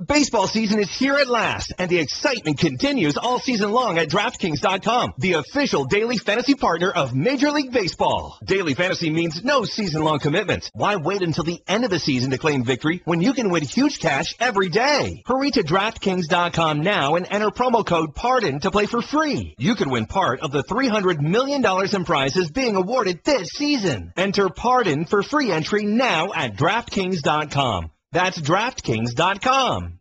Baseball season is here at last, and the excitement continues all season long at DraftKings.com, the official daily fantasy partner of Major League Baseball. Daily fantasy means no season-long commitment. Why wait until the end of the season to claim victory when you can win huge cash every day? Hurry to DraftKings.com now and enter promo code PARDON to play for free. You could win part of the $300 million in prizes being awarded this season. Enter PARDON for free entry now at DraftKings.com. That's DraftKings.com.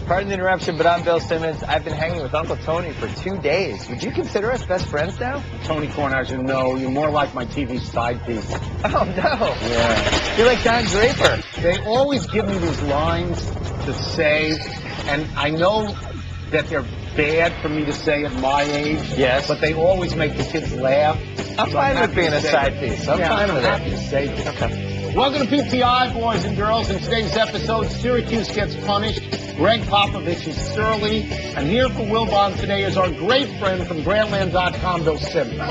Pardon the interruption, but I'm Bill Simmons. I've been hanging with Uncle Tony for 2 days. Would you consider us best friends now? Tony Kornheiser, no. You're more like my TV side piece. Oh, no. Yeah. You're like Don Draper. They always give me these lines to say, and I know that they're bad for me to say at my age. Yes. But they always make the kids laugh. I'm fine with being a side piece. I'm fine with happy to say it. Okay. Welcome to PTI, boys and girls. In today's episode, Syracuse gets punished. Greg Popovich is surly. And here for Wilbon today is our great friend from Grantland.com, Bill Simmons. A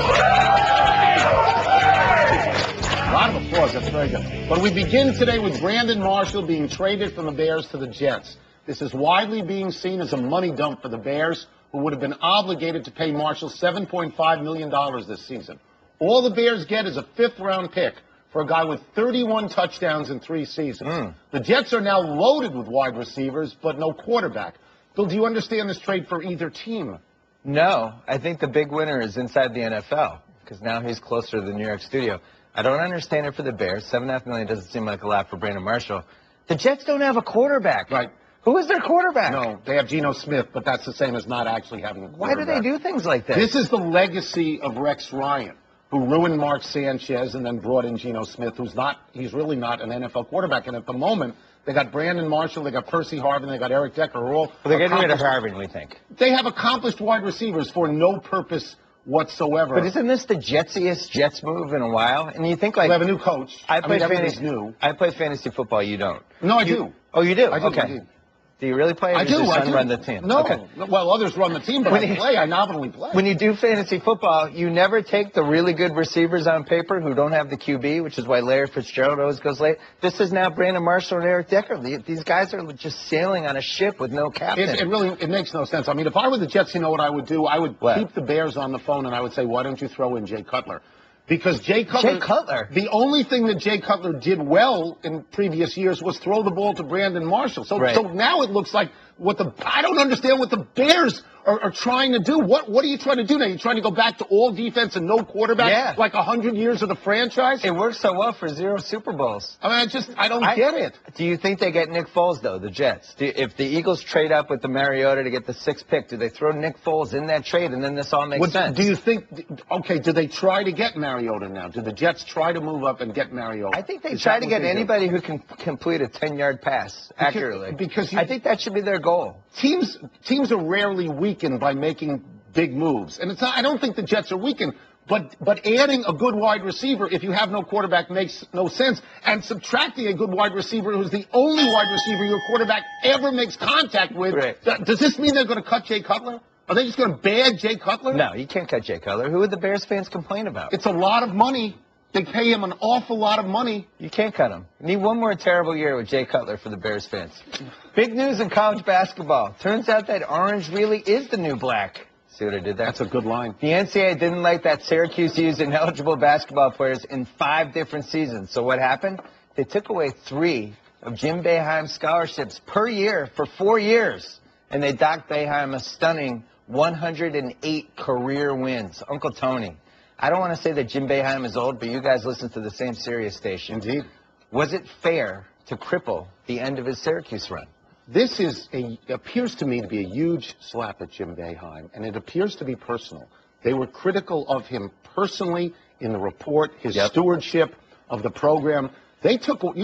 lot of applause. That's very good. But we begin today with Brandon Marshall being traded from the Bears to the Jets. This is widely being seen as a money dump for the Bears, who would have been obligated to pay Marshall $7.5 million this season. All the Bears get is a fifth-round pick for a guy with 31 touchdowns in 3 seasons. The Jets are now loaded with wide receivers, but no quarterback. Bill, do you understand this trade for either team? No. I think the big winner is inside the NFL, because now he's closer to the New York studio. I don't understand it for the Bears. $7.5 million doesn't seem like a lot for Brandon Marshall. The Jets don't have a quarterback. Right. Who is their quarterback? No, they have Geno Smith, but that's the same as not actually having a quarterback. Why do they do things like that? This is the legacy of Rex Ryan, who ruined Mark Sanchez and then brought in Geno Smith, he's really not an NFL quarterback. And at the moment, they got Brandon Marshall, they got Percy Harvin, they got Eric Decker. They're getting rid of Harvin, we think. They have accomplished wide receivers for no purpose whatsoever. But isn't this the jetsiest Jets move in a while? And you think, like, they have a new coach. I play fantasy football. You don't. No, I do. Oh, you do? I do. Okay. I do. Do you really play? Or I do. Does your I son do. run the team? No. Okay. Well, others run the team, but I nominally play. When you do fantasy football, you never take the really good receivers on paper who don't have the QB, which is why Larry Fitzgerald always goes late. This is now Brandon Marshall and Eric Decker. These guys are just sailing on a ship with no captain. It makes no sense. I mean, if I were the Jets, you know what I would do? I would keep the Bears on the phone, and I would say, why don't you throw in Jay Cutler? Because Jay Cutler, the only thing that Jay Cutler did well in previous years was throw the ball to Brandon Marshall. So now it looks like I don't understand what the Bears are trying to do. What are you trying to do now? You're trying to go back to all defense and no quarterback like 100 years of the franchise? It works so well for 0 Super Bowls. I mean, I don't get it. Do you think they get Nick Foles, though, the Jets? If the Eagles trade up with the Mariota to get the 6th pick, do they throw Nick Foles in that trade, and then this all makes sense? Do you think, do they try to get Mariota now? Do the Jets try to move up and get Mariota? I think they try to get anybody who can complete a 10-yard pass accurately. I think that should be their goal. Teams are rarely weakened by making big moves. And I don't think the Jets are weakened, but adding a good wide receiver if you have no quarterback makes no sense. And subtracting a good wide receiver who's the only wide receiver your quarterback ever makes contact with. Right. Does this mean they're going to cut Jay Cutler? Are they just going to ban Jay Cutler? No, you can't cut Jay Cutler. Who would the Bears fans complain about? It's a lot of money. They pay him an awful lot of money. You can't cut him. You need one more terrible year with Jay Cutler for the Bears fans. Big news in college basketball. Turns out that orange really is the new black. See what I did there? That's a good line. The NCAA didn't like that Syracuse used ineligible basketball players in 5 different seasons. So what happened? They took away 3 of Jim Boeheim's scholarships per year for 4 years. And they docked Boeheim a stunning 108 career wins. Uncle Tony. I don't want to say that Jim Boeheim is old, but you guys listen to the same Sirius station. Indeed. Was it fair to cripple the end of his Syracuse run? This appears to me to be a huge slap at Jim Boeheim, and it appears to be personal. They were critical of him personally in the report, his stewardship of the program. You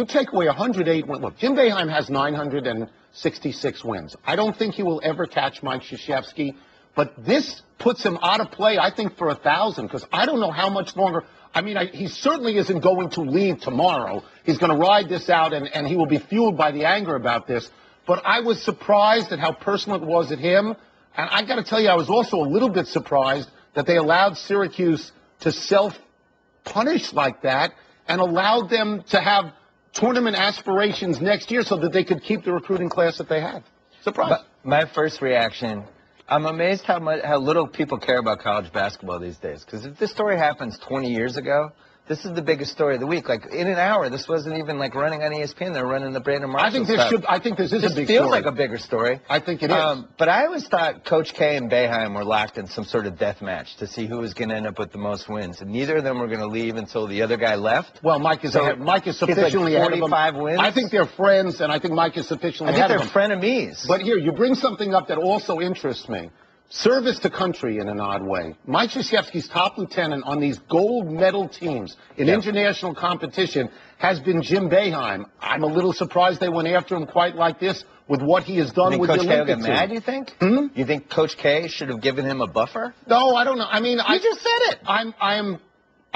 take away 108 wins. Look, Jim Boeheim has 966 wins. I don't think he will ever catch Mike Krzyzewski. But this puts him out of play, I think, for 1,000, because I don't know how much longer. I mean, he certainly isn't going to leave tomorrow. He's going to ride this out, and he will be fueled by the anger about this. But I was surprised at how personal it was at him. And I got to tell you, I was also a little bit surprised that they allowed Syracuse to self-punish like that and allowed them to have tournament aspirations next year so that they could keep the recruiting class that they had. Surprise. My first reaction, I'm amazed how little people care about college basketball these days. Because if this story happens 20 years ago, this is the biggest story of the week. Like, in an hour, this wasn't even, like, running on ESPN. They're running the Brandon Marshall stuff. I think this is a big story. This feels like a bigger story. I think it is. But I always thought Coach K and Boeheim were locked in some sort of death match to see who was going to end up with the most wins. And neither of them were going to leave until the other guy left. Well, Mike is sufficiently like ahead of them. 45 wins. I think they're friends, and I think Mike is sufficiently ahead of them. I think they're frenemies. But here, you bring something up that also interests me. Service to country in an odd way. Mike Krzyzewski's top lieutenant on these gold medal teams in international competition has been Jim Boeheim. I'm a little surprised they went after him quite like this with what he has done with the Olympic team. Coach K will get mad, you think? Hmm? You think Coach K should have given him a buffer? No, I don't know. I mean, you just said it.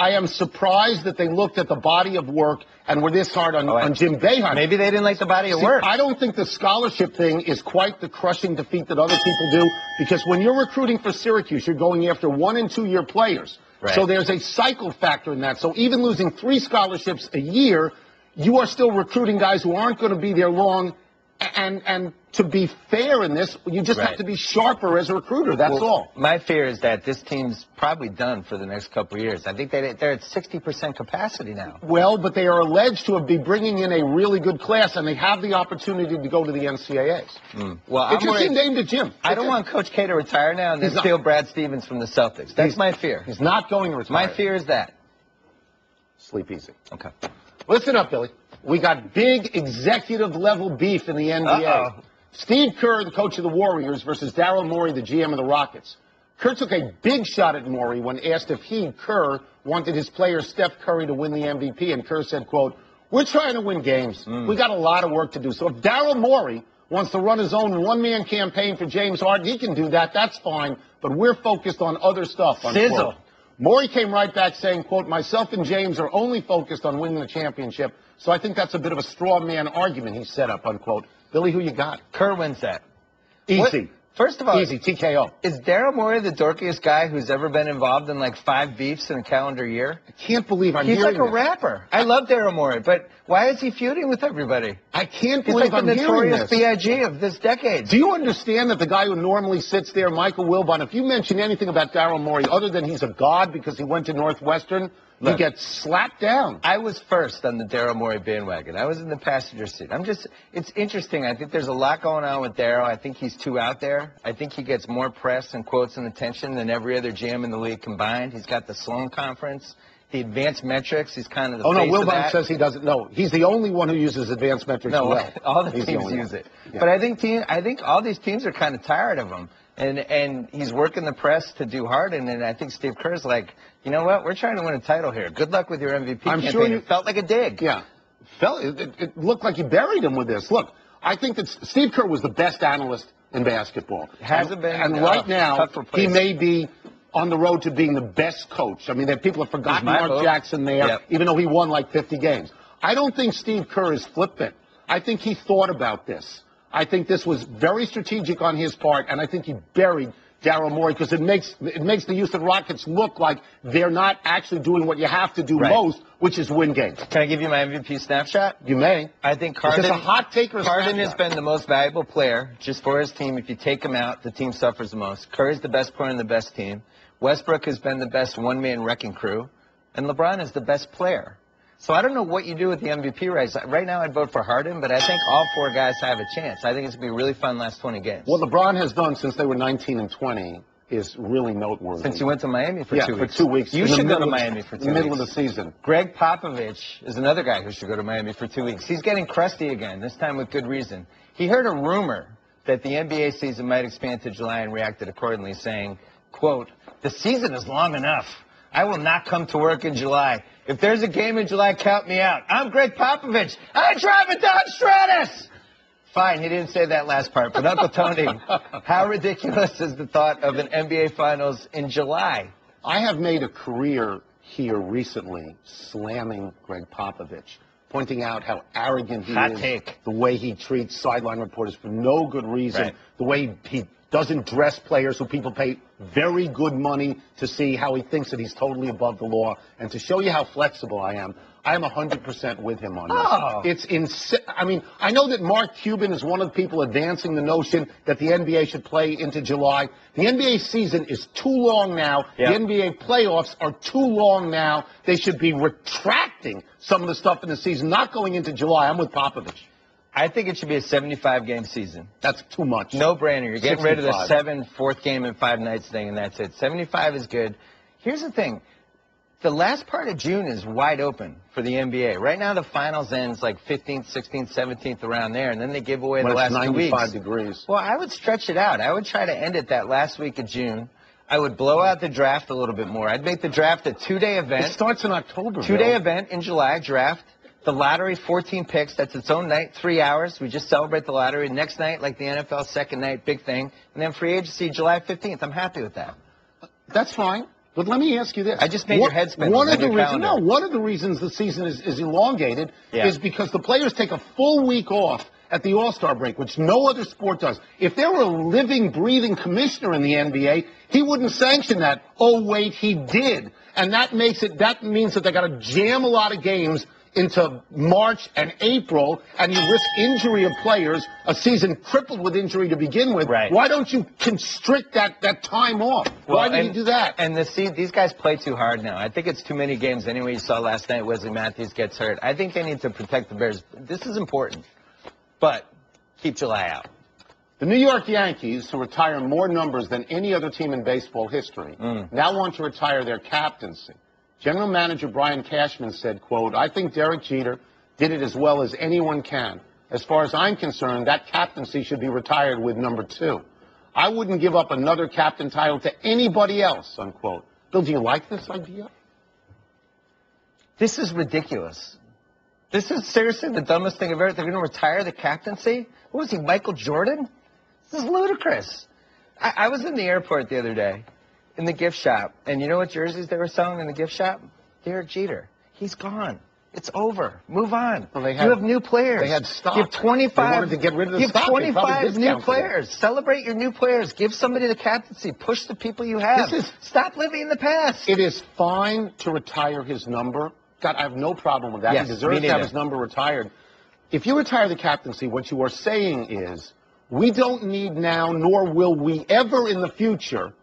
I am surprised that they looked at the body of work and were this hard on Jim Boeheim. Maybe they didn't like the body of work. I don't think the scholarship thing is quite the crushing defeat that other people do, because when you're recruiting for Syracuse, you're going after 1- and 2-year players. Right. So there's a cycle factor in that. So even losing 3 scholarships a year, you are still recruiting guys who aren't going to be there long. And to be fair in this, you just have to be sharper as a recruiter. That's all. My fear is that this team's probably done for the next couple of years. I think they're at 60% capacity now. Well, but they are alleged to be bringing in a really good class, and they have the opportunity to go to the NCAAs. Well, it just seemed aimed at Jim. I don't want Coach K to retire now and then steal Brad Stevens from the Celtics. That's my fear. He's not going to retire. My fear is that. Sleep easy. Okay. Listen up, Billy. We got big executive-level beef in the NBA. Steve Kerr, the coach of the Warriors, versus Daryl Morey, the GM of the Rockets. Kerr took a big shot at Morey when asked if he, Kerr, wanted his player Steph Curry to win the MVP. And Kerr said, quote, "We're trying to win games. We got a lot of work to do. So if Daryl Morey wants to run his own one-man campaign for James Harden, he can do that. That's fine. But we're focused on other stuff." Unquote. Sizzle. Morey came right back saying, quote, "Myself and James are only focused on winning the championship. So I think that's a bit of a straw man argument he set up," unquote. Billy, who you got? Kerr wins that. Easy. First of all, easy, TKO. Is Daryl Morey the dorkiest guy who's ever been involved in like 5 beefs in a calendar year? I can't believe I'm hearing this. He's like a rapper. I love Daryl Morey, but why is he feuding with everybody? I can't believe I'm hearing this. He's like the notorious B.I.G. of this decade. Do you understand that the guy who normally sits there, Michael Wilbon, if you mention anything about Daryl Morey other than he's a god because he went to Northwestern, you get slapped down. I was first on the Daryl Morey bandwagon. I was in the passenger seat. It's interesting. I think there's a lot going on with Daryl. I think he's too out there. I think he gets more press and quotes and attention than every other GM in the league combined. He's got the Sloan Conference, the advanced metrics. He's kind of the face of that. Wilbon says he doesn't know. He's the only one who uses advanced metrics well. All the teams use it. Yeah. But I think all these teams are kind of tired of him. And he's working the press to do Harden, and I think Steve Kerr's like, you know what, we're trying to win a title here. Good luck with your MVP campaign. Sure it felt like a dig. Yeah. It looked like he buried him with this. Look, I think that Steve Kerr was the best analyst in basketball. Hasn't been. And right now, he may be on the road to being the best coach. I mean, people have forgotten Mark Jackson there, even though he won like 50 games. I don't think Steve Kerr is flippant. I think he thought about this. I think this was very strategic on his part, and I think he buried Daryl Morey because it makes the Houston Rockets look like they're not actually doing what you have to do most, which is win games. Can I give you my MVP snapshot? You may. I think Harden. Is this a hot take or a Harden has been the most valuable player just for his team. If you take him out, the team suffers the most. Curry's the best player in the best team. Westbrook has been the best one-man wrecking crew, and LeBron is the best player. So I don't know what you do with the MVP race. Right now I'd vote for Harden, but I think all 4 guys have a chance. I think it's going to be a really fun last 20 games. What LeBron has done since they were 19 and 20 is really noteworthy. Since you went to Miami for 2 weeks. for 2 weeks. You should go to Miami for 2 weeks. In the middle of the season. Greg Popovich is another guy who should go to Miami for 2 weeks. He's getting crusty again, this time with good reason. He heard a rumor that the NBA season might expand to July and reacted accordingly, saying, quote, "The season is long enough. I will not come to work in July. If there's a game in July, count me out. I'm Greg Popovich. I drive a Dodge Stratus." Fine, he didn't say that last part, but Uncle Tony, how ridiculous is the thought of an NBA Finals in July? I have made a career here recently slamming Greg Popovich, pointing out how arrogant he is, the way he treats sideline reporters for no good reason, the way he doesn't dress players who people pay very good money to see, how he thinks that he's totally above the law. And to show you how flexible I am, I am 100% with him on this. It's I mean, I know that Mark Cuban is one of the people advancing the notion that the NBA should play into July. The NBA season is too long now. Yep. The NBA playoffs are too long now. They should be retracting some of the stuff in the season, not going into July. I'm with Popovich. I think it should be a 75-game season. That's too much. No brainer. You're getting 65. rid of the 7 fourth game in 5 nights thing, and that's it. 75 is good. Here's the thing. The last part of June is wide open for the NBA. Right now, the finals ends like 15th, 16th, 17th, around there, and then they give away the last 2 weeks. 95 degrees. Well, I would stretch it out. I would try to end it that last week of June. I would blow out the draft a little bit more. I'd make the draft a 2-day event. It starts in October. 2-day event in July, draft. The lottery, 14 picks. That's its own night, 3 hours. We just celebrate the lottery. Next night, like the NFL, second night, big thing. And then free agency, July 15th. I'm happy with that. That's fine. But let me ask you this. I just made your head spin. One of the reasons the season is elongated is because the players take a full week off at the All-Star break, which no other sport does. If there were a living, breathing commissioner in the NBA, he wouldn't sanction that. Oh, wait, he did. And that means that they got to jam a lot of games into March and April, and you risk injury of players, a season crippled with injury to begin with. Right. Why don't you constrict that time off? Why did you do that? And these guys play too hard now. I think it's too many games anyway. You saw last night Wes Matthews gets hurt. I think they need to protect the Bears. This is important, but keep July out. The New York Yankees, who retire more numbers than any other team in baseball history, now want to retire their captaincy. General Manager Brian Cashman said, quote, "I think Derek Jeter did it as well as anyone can. As far as I'm concerned, that captaincy should be retired with number 2. I wouldn't give up another captain title to anybody else," unquote. Bill, do you like this idea? This is ridiculous. This is seriously the dumbest thing I've ever. They're going to retire the captaincy? What was he, Michael Jordan? This is ludicrous. I was in the airport the other day. In the gift shop, and you know what jerseys they were selling in the gift shop? Derek Jeter. He's gone. It's over. Move on. Well, you have new players. They had stock. You have 25. They wanted to get rid of the stock. You have 25 new players. Celebrate your new players. Give somebody the captaincy. Push the people you have. Stop living in the past. It is fine to retire his number. God, I have no problem with that. Yes, he deserves to have his number retired. If you retire the captaincy, what you are saying is, we don't need now, nor will we ever in the future,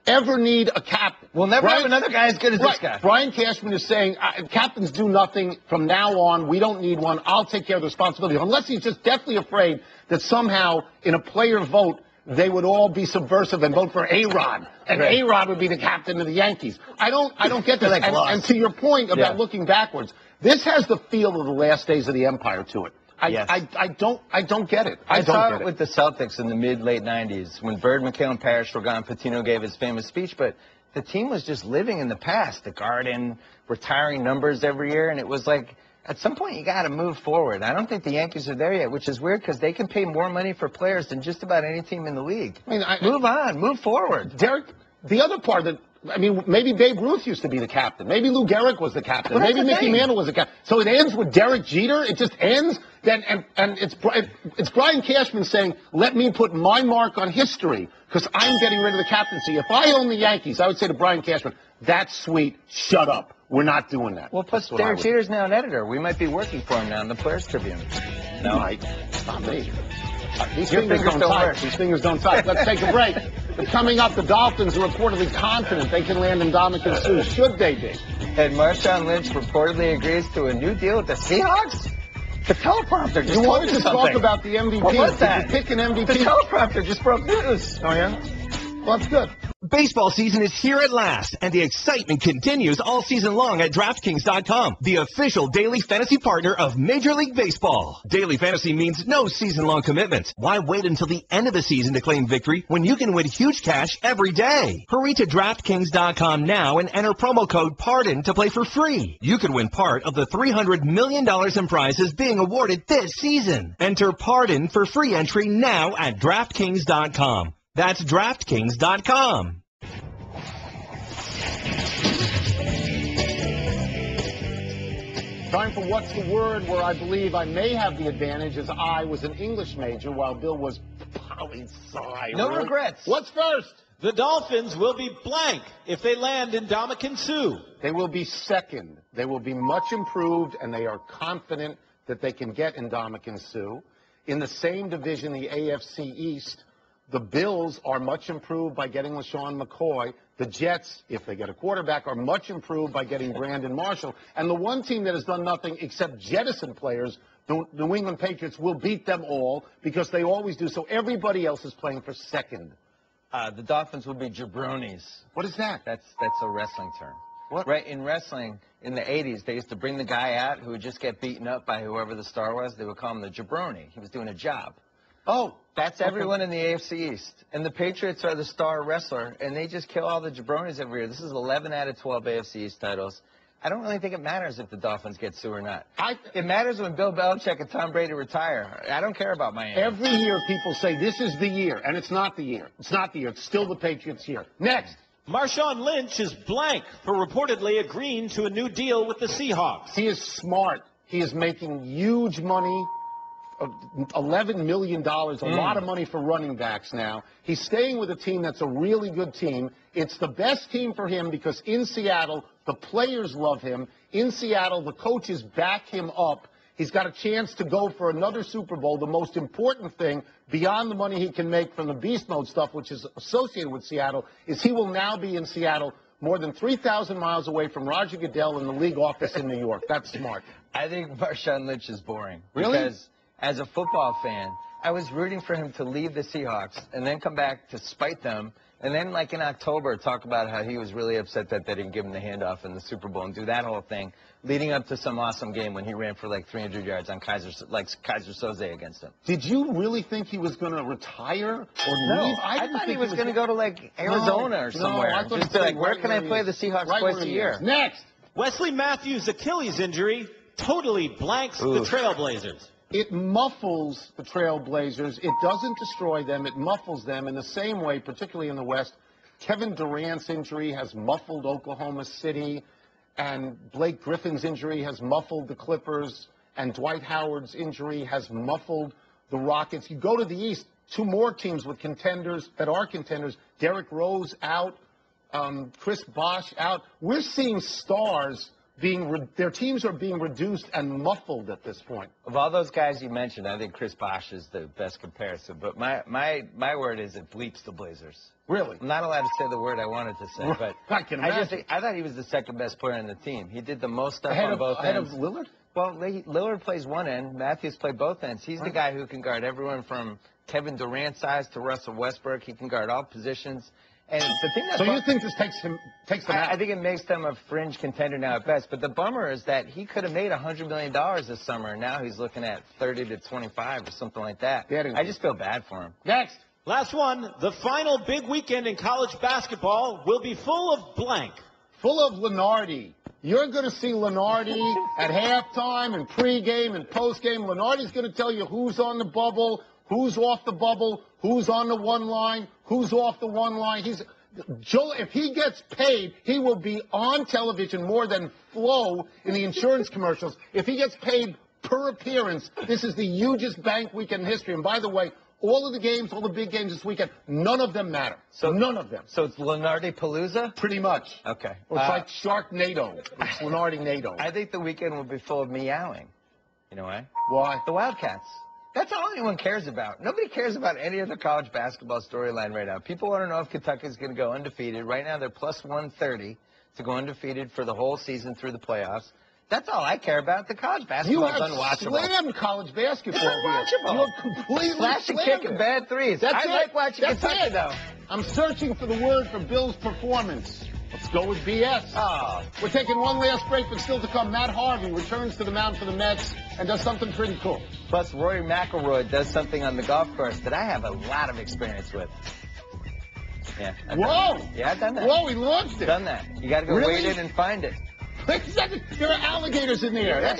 ever need a captain. We'll never have another guy as good as this guy. Brian Cashman is saying, captains do nothing from now on. We don't need one. I'll take care of the responsibility. Unless he's just deathly afraid that somehow in a player vote, they would all be subversive and vote for A-Rod. And A-Rod would be the captain of the Yankees. I don't get this. And to your point about looking backwards, this has the feel of the last days of the empire to it. I don't get it. I saw it with the Celtics in the mid-late 90s when Bird, McHale, and Parrish were gone. Patino gave his famous speech, but the team was just living in the past. The Garden, retiring numbers every year, and it was like, at some point you got to move forward. I don't think the Yankees are there yet, which is weird because they can pay more money for players than just about any team in the league. Move on, move forward. Derek, the other part that. Maybe Babe Ruth used to be the captain. Maybe Lou Gehrig was the captain. Well, maybe Mickey Mantle was the captain. So it ends with Derek Jeter. It just ends. Then and it's Brian Cashman saying, "Let me put my mark on history because I'm getting rid of the captaincy." If I own the Yankees, I would say to Brian Cashman, "That's sweet. Shut up. We're not doing that." Well, plus Derek Jeter's now an editor. We might be working for him now in the Players Tribune. No, not me. These fingers don't touch. These fingers don't touch. Let's take a break. But coming up, the Dolphins are reportedly confident they can land Ndamukong Suh. Should they be? And Marshawn Lynch reportedly agrees to a new deal with the Seahawks? The teleprompter just You wanted to talk about the MVP. What was that? Did you pick an MVP? The teleprompter just broke news. Oh, yeah? Well, that's good. Baseball season is here at last, and the excitement continues all season long at DraftKings.com, the official daily fantasy partner of Major League Baseball. Daily fantasy means no season-long commitment. Why wait until the end of the season to claim victory when you can win huge cash every day? Hurry to DraftKings.com now and enter promo code PARDON to play for free. You could win part of the $300 million in prizes being awarded this season. Enter PARDON for free entry now at DraftKings.com. That's DraftKings.com. Time for What's the Word, where I believe I may have the advantage as I was an English major while Bill was poli-sci. No regrets. What's first? The Dolphins will be blank if they land Ndamukong Suh. They will be second. They will be much improved, and they are confident that they can get Ndamukong Suh. In the same division, the AFC East, the Bills are much improved by getting LaShawn McCoy. The Jets, if they get a quarterback, are much improved by getting Brandon Marshall. And the one team that has done nothing except jettison players, the New England Patriots, will beat them all because they always do. So everybody else is playing for second. The Dolphins will be jabronis. What is that? That's a wrestling term. What? Right, in wrestling, in the 80s, they used to bring the guy out who would just get beaten up by whoever the star was. They would call him the jabroni. He was doing a job. Oh. That's everyone in the AFC East. And the Patriots are the star wrestler, and they just kill all the jabronis every year. This is 11 out of 12 AFC East titles. I don't really think it matters if the Dolphins get Suh or not. It matters when Bill Belichick and Tom Brady retire. I don't care about Miami. Every year people say this is the year, and it's not the year. It's not the year. It's still the Patriots' year. Next. Marshawn Lynch is blank for reportedly agreeing to a new deal with the Seahawks. He is smart. He is making huge money, $11 million, a lot of money for running backs now. He's staying with a team that's a really good team. It's the best team for him because in Seattle, the players love him. In Seattle, the coaches back him up. He's got a chance to go for another Super Bowl. The most important thing, beyond the money he can make from the beast mode stuff, which is associated with Seattle, is he will now be in Seattle more than 3,000 miles away from Roger Goodell in the league office in New York. That's smart. I think Marshawn Lynch is boring. Really? Because as a football fan, I was rooting for him to leave the Seahawks and then come back to spite them. And then, like in October, talk about how he was really upset that they didn't give him the handoff in the Super Bowl and do that whole thing, leading up to some awesome game when he ran for like 300 yards on Kaiser Soze against him. Did you really think he was going to retire or No, leave? I thought he was going to go to like Arizona or somewhere. I thought Just be like, where can I play the Seahawks twice a year? Next. Wesley Matthews' Achilles injury totally blanks the Trailblazers. It muffles the Trailblazers. It doesn't destroy them. It muffles them in the same way, particularly in the West. Kevin Durant's injury has muffled Oklahoma City, and Blake Griffin's injury has muffled the Clippers, and Dwight Howard's injury has muffled the Rockets. You go to the East, two more teams with contenders that are contenders. Derrick Rose out, Chris Bosh out. We're seeing stars their teams are being reduced and muffled at this point. Of all those guys you mentioned, I think Chris Bosh is the best comparison. But my word is it bleeps the Blazers. Really? I'm not allowed to say the word I wanted to say, but I can imagine. I thought he was the second best player on the team. He did the most stuff ahead on both ends. Ahead of Lillard? Well, Lillard plays one end. Matthews played both ends. He's the guy who can guard everyone from Kevin Durant size to Russell Westbrook. He can guard all positions. And the thing that you think this takes them out? I think it makes them a fringe contender now at best. But the bummer is that he could have made $100 million this summer, and now he's looking at 30 to 25 or something like that. I just feel bad for him. Next. Last one. The final big weekend in college basketball will be full of blank. Full of Lenardi. You're going to see Lenardi at halftime and pregame and postgame. Lenardi's going to tell you who's on the bubble, who's off the bubble, who's on the one line, who's off the one line. If he gets paid, he will be on television more than Flo in the insurance commercials. If he gets paid per appearance, this is the hugest bank weekend in history. And by the way, all of the games, all the big games this weekend, none of them matter. None of them. So it's Lenardi Palooza? Pretty much. Okay. Or it's like Sharknado. It's Lenardi-nado. I think the weekend will be full of meowing. You know why? Why? The Wildcats. That's all anyone cares about. Nobody cares about any other college basketball storyline right now. People want to know if Kentucky's going to go undefeated. Right now, they're plus 130 to go undefeated for the whole season through the playoffs. That's all I care about. The college basketball is unwatchable. You have slammed college basketball it's unwatchable. here. You have completely Slash and kick and bad threes. I like watching Kentucky, though. I'm searching for the word for Bill's performance. Let's go with BS. Oh. We're taking one last break, but still to come. Matt Harvey returns to the mound for the Mets and does something pretty cool. Plus, Rory McIlroy does something on the golf course that I have a lot of experience with. Yeah. I've done that. Whoa, he launched it. Done that. You got to go wade in and find it. Wait a second. There are alligators in the air.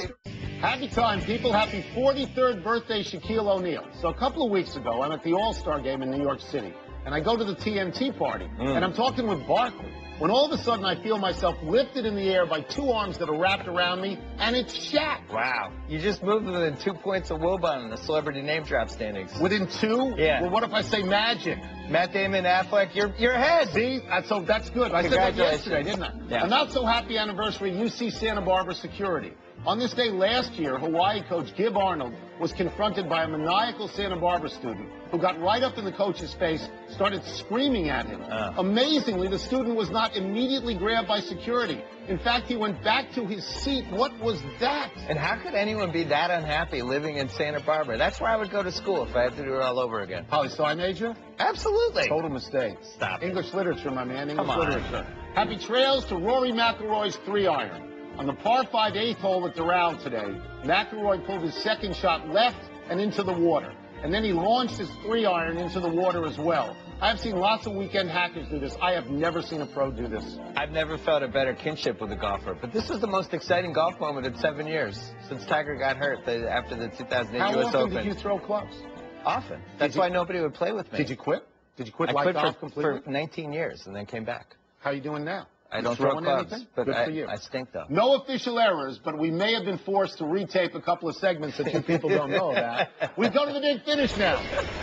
Happy time, people. Happy 43rd birthday, Shaquille O'Neal. So a couple of weeks ago, I'm at the All-Star game in New York City, and I go to the TNT party, and I'm talking with Barkley. when all of a sudden I feel myself lifted in the air by two arms that are wrapped around me, and it's Shaq. Wow. You just moved within 2 points of Wilbon in the celebrity name drop standings. Within 2? Yeah. Well, what if I say Magic? Matt Damon, Affleck, you're ahead. See? That's good. I said that yesterday, didn't I? Yeah. A not-so-happy anniversary, UC Santa Barbara security. On this day last year, Hawaii coach Gib Arnold was confronted by a maniacal Santa Barbara student who got right up in the coach's face, started screaming at him. Amazingly, the student was not immediately grabbed by security. In fact, he went back to his seat. What was that? And how could anyone be that unhappy living in Santa Barbara? That's where I would go to school if I had to do it all over again. Poli-sci major? Absolutely. Total mistake. Stop it. English literature, my man. English Come on. literature. Happy trails to Rory McIlroy's 3-iron. On the par 5 8th hole at Doral today, McIlroy pulled his second shot left and into the water. And then he launched his 3-iron into the water as well. I've seen lots of weekend hackers do this. I have never seen a pro do this. I've never felt a better kinship with a golfer. But this was the most exciting golf moment in 7 years since Tiger got hurt after the 2008 How U.S. often Open. did you throw clubs? Often. That's why nobody would play with me. Did you quit? Did you quit I life quit golf completely? for 19 years and then came back. How are you doing now? I You don't throw throwing clubs, anything? but Good for you. I stink, though. No official errors, but we may have been forced to retape a couple of segments that you people don't know about. We go to the big finish now.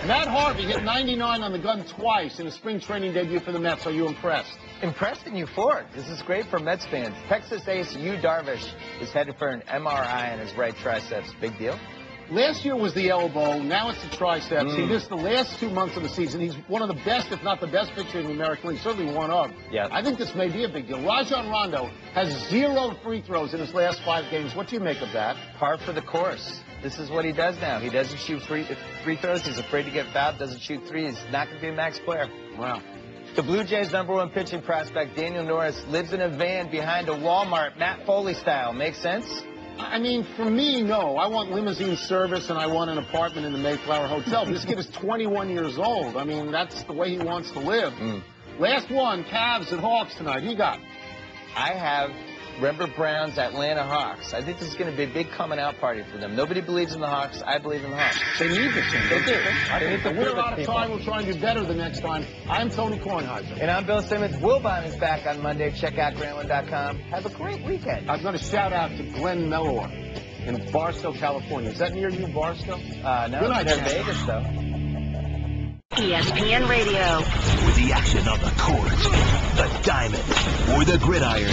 Matt Harvey hit 99 on the gun twice in a spring training debut for the Mets. Are you impressed? Impressed and euphoric. This is great for Mets fans. Texas ace Yu Darvish is headed for an MRI on his right triceps. Big deal? Last year was the elbow. Now it's the triceps. He missed the last 2 months of the season. He's one of the best, if not the best pitcher in the American League. Certainly one of. Yeah. I think this may be a big deal. Rajon Rondo has 0 free throws in his last 5 games. What do you make of that? Par for the course. This is what he does now. He doesn't shoot free throws. He's afraid to get fouled. Doesn't shoot threes. He's not going to be a max player. Wow. The Blue Jays' #1 pitching prospect, Daniel Norris, lives in a van behind a Walmart, Matt Foley style. Make sense? I mean, for me, no. I want limousine service and I want an apartment in the Mayflower Hotel. This kid is 21 years old. I mean, that's the way he wants to live. Last one, Cavs and Hawks tonight. Who you got? I have Rembert Brown's Atlanta Hawks. I think this is going to be a big coming out party for them. Nobody believes in the Hawks. I believe in the Hawks. They need this thing. They do. They need to we're out of time. We'll try and do better the next time. I'm Tony Kornheiser. And I'm Bill Simmons. Wilbon is back on Monday. Check out Grantland.com. Have a great weekend. I'm going to shout out to Glenn Mellor in Barstow, California. Is that near you, Barstow? No, Good night, they're Chance. Vegas, though. ESPN Radio. With the action on the court, the diamond, or the gridiron,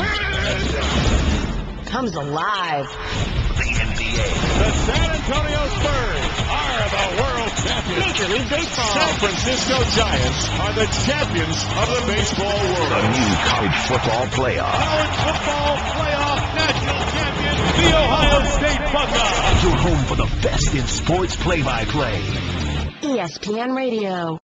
Comes alive. the NBA. The San Antonio Spurs are the world champions. Major League Baseball. San Francisco Giants are the champions of the baseball world. The new college football playoff. College football playoff national champion, the Ohio State Buckeyes. Your home for the best in sports play-by-play. ESPN Radio.